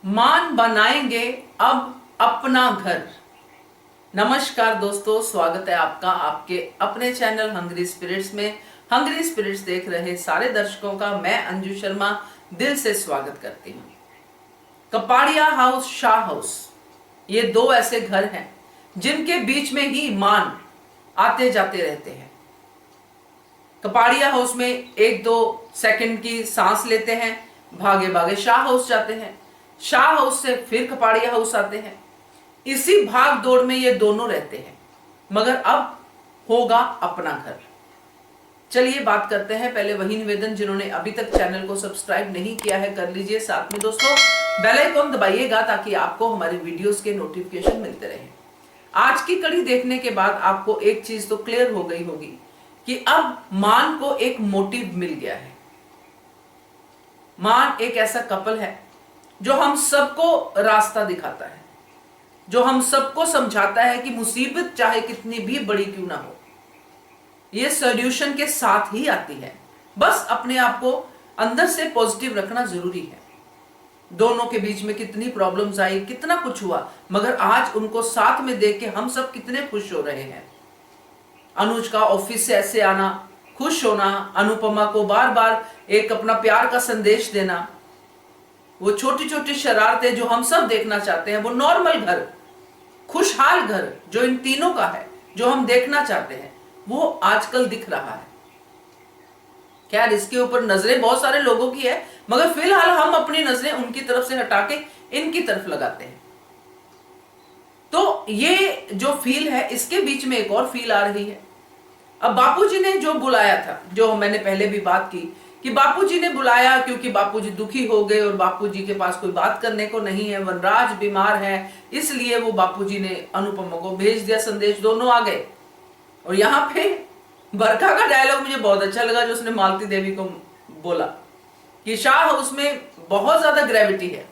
मान बनाएंगे अब अपना घर। नमस्कार दोस्तों, स्वागत है आपका आपके अपने चैनल हंग्री स्पिरिट्स में। हंग्री स्पिरिट्स देख रहे सारे दर्शकों का मैं अंजू शर्मा दिल से स्वागत करती हूँ। कपाड़िया हाउस, शाह हाउस, ये दो ऐसे घर हैं जिनके बीच में ही मान आते जाते रहते हैं। कपाड़िया हाउस में एक दो सेकंड की सांस लेते हैं, भागे भागे शाह हाउस जाते हैं, शाह हाउस से फिर कपाड़िया हाउस आते हैं। इसी भाग दौड़ में ये दोनों रहते हैं, मगर अब होगा अपना घर। चलिए बात करते हैं। पहले वही निवेदन, जिन्होंने अभी तक चैनल को सब्सक्राइब नहीं किया है कर लीजिए, साथ में दोस्तों बेल आइकन दबाइएगा ताकि आपको हमारे वीडियोस के नोटिफिकेशन मिलते रहे। आज की कड़ी देखने के बाद आपको एक चीज तो क्लियर हो गई होगी कि अब मान को एक मोटिव मिल गया है। मान एक ऐसा कपल है जो हम सबको रास्ता दिखाता है, जो हम सबको समझाता है कि मुसीबत चाहे कितनी भी बड़ी क्यों ना हो, ये सॉल्यूशन के साथ ही आती है। बस अपने आप को अंदर से पॉजिटिव रखना जरूरी है। दोनों के बीच में कितनी प्रॉब्लम्स आई, कितना कुछ हुआ, मगर आज उनको साथ में देख के हम सब कितने खुश हो रहे हैं। अनुज का ऑफिस से ऐसे आना, खुश होना, अनुपमा को बार बार एक अपना प्यार का संदेश देना, वो छोटी छोटी शरारतें जो हम सब देखना चाहते हैं, वो नॉर्मल घर, खुशहाल घर जो इन तीनों का है, जो हम देखना चाहते हैं, वो आजकल दिख रहा है। खैर, इसके ऊपर नजरें बहुत सारे लोगों की है, मगर फिलहाल हम अपनी नजरें उनकी तरफ से हटा के इनकी तरफ लगाते हैं। तो ये जो फील है, इसके बीच में एक और फील आ रही है। अब बापूजी ने जो बुलाया था, जो मैंने पहले भी बात की कि बापूजी ने बुलाया क्योंकि बापूजी दुखी हो गए और बापूजी के पास कोई बात करने को नहीं है, वनराज बीमार है, इसलिए वो बापूजी ने अनुपमा को भेज दिया संदेश, दोनों आ गए। और यहाँ पे बरखा का डायलॉग मुझे बहुत अच्छा लगा, जो उसने मालती देवी को बोला कि शाह हाउस में बहुत ज्यादा ग्रेविटी है,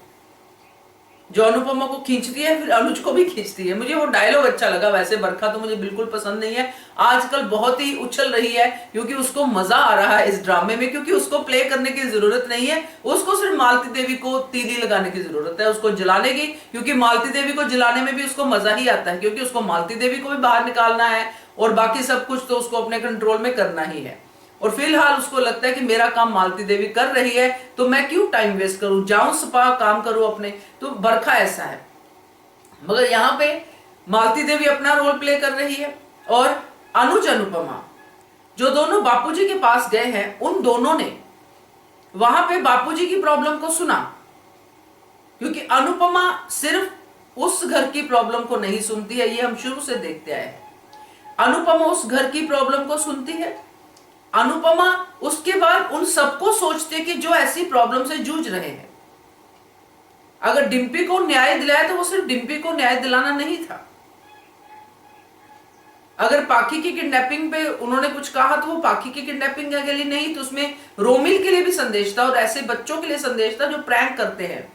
जो अनुपमा को खींचती है फिर अनुज को भी खींचती है। मुझे वो डायलॉग अच्छा लगा। वैसे बरखा तो मुझे बिल्कुल पसंद नहीं है, आजकल बहुत ही उछल रही है क्योंकि उसको मजा आ रहा है इस ड्रामे में, क्योंकि उसको प्ले करने की जरूरत नहीं है, उसको सिर्फ मालती देवी को तीली लगाने की जरूरत है, उसको जलाने की, क्योंकि मालती देवी को जलाने में भी उसको मजा ही आता है, क्योंकि उसको मालती देवी को भी बाहर निकालना है और बाकी सब कुछ तो उसको अपने कंट्रोल में करना ही है। और फिलहाल उसको लगता है कि मेरा काम मालती देवी कर रही है तो मैं क्यों टाइम वेस्ट करूं, जाऊं स्पा काम करूं अपने। तो बरखा ऐसा है, मगर यहाँ पे मालती देवी अपना रोल प्ले कर रही है और अनुज अनुपमा जो दोनों बापूजी के पास गए हैं, उन दोनों ने वहां पे बापूजी की प्रॉब्लम को सुना, क्योंकि अनुपमा सिर्फ उस घर की प्रॉब्लम को नहीं सुनती है, ये हम शुरू से देखते आए हैं। अनुपमा उस घर की प्रॉब्लम को सुनती है। अनुपमा उसके बाद उन सबको सोचती है कि जो ऐसी प्रॉब्लम से जूझ रहे हैं। अगर डिम्पी को न्याय दिलाया तो वो सिर्फ डिम्पी को न्याय दिलाना नहीं था। अगर पाखी की किडनैपिंग पे उन्होंने कुछ कहा तो वो पाखी की किडनैपिंग के लिए नहीं, तो उसमें रोमिल के लिए भी संदेश था और ऐसे बच्चों के लिए संदेश था जो प्रैंक करते हैं।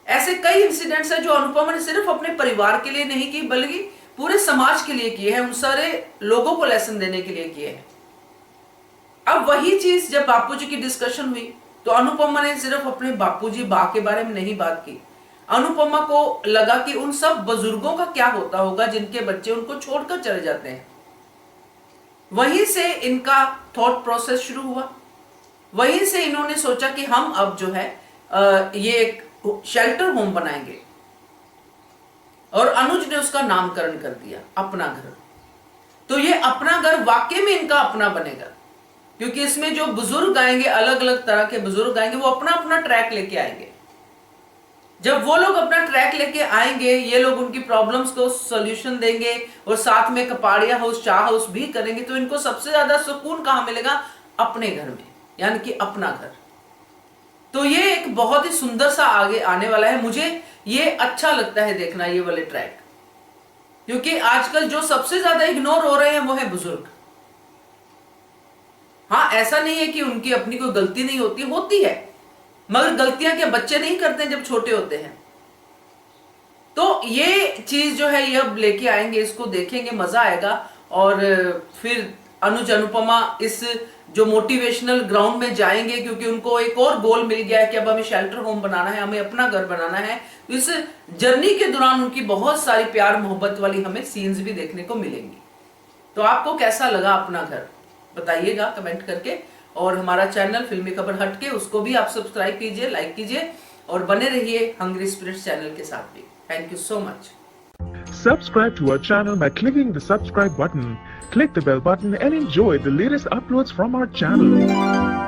ऐसे कई इंसिडेंट्स है जो अनुपमा ने सिर्फ अपने परिवार के लिए नहीं की, बल्कि पूरे समाज के लिए किए हैं, उन सारे लोगों को लेसन देने के लिए किए हैं। अब वही चीज जब बापूजी की डिस्कशन हुई तो अनुपमा ने सिर्फ अपने बापूजी बा के बारे में नहीं बात की। अनुपमा को लगा कि उन सब बुजुर्गों का क्या होता होगा जिनके बच्चे उनको छोड़कर चले जाते हैं। वहीं से इनका थॉट प्रोसेस शुरू हुआ। वहीं से इन्होंने सोचा कि हम अब जो है ये एक शेल्टर होम बनाएंगे, और अनुज ने उसका नामकरण कर दिया अपना घर। तो ये अपना घर वाकई में इनका अपना बनेगा, क्योंकि इसमें जो बुजुर्ग आएंगे, अलग अलग तरह के बुजुर्ग आएंगे, वो अपना अपना ट्रैक लेके आएंगे। जब वो लोग अपना ट्रैक लेके आएंगे, ये लोग उनकी प्रॉब्लम्स को सॉल्यूशन देंगे और साथ में कपाड़िया हाउस, शाह हाउस भी करेंगे, तो इनको सबसे ज्यादा सुकून कहां मिलेगा? अपने घर में, यानी कि अपना घर। तो ये एक बहुत ही सुंदर सा आगे आने वाला है। मुझे ये अच्छा लगता है देखना ये वाले ट्रैक, क्योंकि आजकल जो सबसे ज्यादा इग्नोर हो रहे हैं वो है बुजुर्ग। हाँ, ऐसा नहीं है कि उनकी अपनी कोई गलती नहीं होती, होती है, मगर गलतियां क्या बच्चे नहीं करते जब छोटे होते हैं। तो ये चीज जो है ये अब लेके आएंगे, इसको देखेंगे, मजा आएगा और फिर अनुज अनुपमा इस जो मोटिवेशनल ग्राउंड में जाएंगे, क्योंकि उनको एक और गोल मिल गया है कि अब हमें शेल्टर होम बनाना है, हमें अपना घर बनाना है। तो इस जर्नी के दौरान उनकी बहुत सारी प्यार मोहब्बत वाली हमें सीन्स भी देखने को मिलेंगी। तो आपको कैसा लगा अपना घर बताइएगा कमेंट करके, और हमारा चैनल फिल्मी खबर हटके उसको भी आप सब्सक्राइब कीजिए, लाइक कीजिए और बने रहिए हंग्री स्पिरिट्स चैनल के साथ भी। Thank you so much. Subscribe to our channel by clicking the subscribe button. Click the bell button and enjoy the latest uploads from our channel.